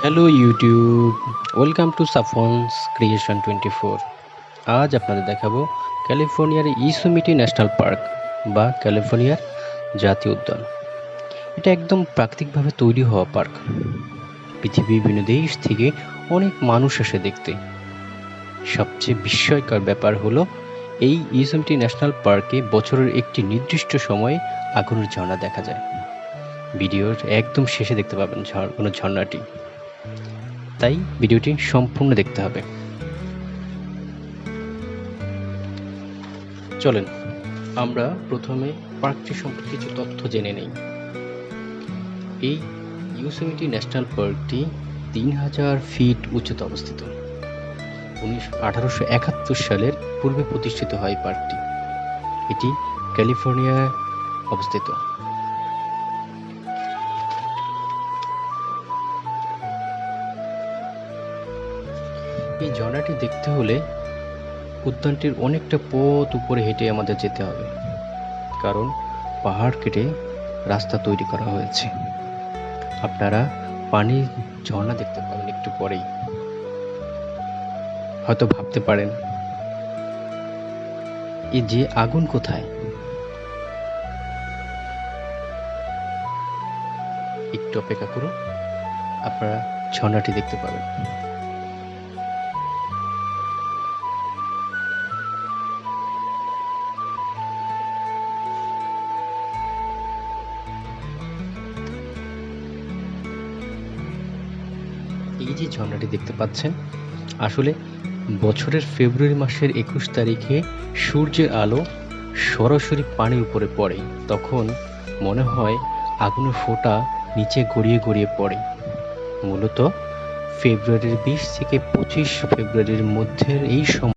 Hello YouTube, welcome to সাফন্স creation 24। আজ আপনাদের দেখাবো ক্যালিফোর্নিয়ার ইসোমিটি ন্যাশনাল পার্ক বা ক্যালিফোর্নিয়ার জাতীয় উদ্যান। এটা একদম প্রাকৃতিকভাবে তৈরি হওয়া পার্ক। পৃথিবীর বিভিন্ন দেশ থেকে অনেক মানুষ আসে দেখতে। সবচেয়ে বিস্ময়কর ব্যাপার হলো এই ইসোমিটি ন্যাশনাল পার্কে বছরের একটি নির্দিষ্ট সময়ে আগুনের ঝর্ণা দেখা যায়। ভিডিওর একদম শেষে দেখতে পাবেন কোনো ঝর্ণাটি, তাই ভিডিওটি সম্পূর্ণ দেখতে হবে। চলেন আমরা প্রথমে পার্কটি সম্পর্কে কিছু তথ্য জেনে নেই। এই ইয়োসেমিটি ন্যাশনাল পার্কটি 3000 ফিট উচ্চতায় অবস্থিত। 1871 সালের পূর্বে প্রতিষ্ঠিত হয় পার্কটি। এটি ক্যালিফোর্নিয়ায় অবস্থিত। এই ঝর্ণাটি দেখতে হলে উদ্যানটির অনেকটা পথ উপরে হেঁটে আমাদের যেতে হবে, কারণ পাহাড় কেটে রাস্তা তৈরি করা হয়েছে। আপনারা পানির ঝর্ণা দেখতে পাবেন একটু পরেই। হয়তো ভাবতে পারেন, এই যে আগুন কোথায়? একটু অপেক্ষা করুন, আপনারা ঝর্ণাটি দেখতে পাবেন। এই যে ঝর্ণাটি দেখতে পাচ্ছেন, আসলে বছরের ফেব্রুয়ারি মাসের 21 তারিখে সূর্যের আলো সরাসরি পানির উপরে পড়ে। তখন মনে হয় আগুনের ফোঁটা নিচে গড়িয়ে গড়িয়ে পড়ে। মূলত ফেব্রুয়ারির 20 থেকে 25 ফেব্রুয়ারির মধ্যের এই সময়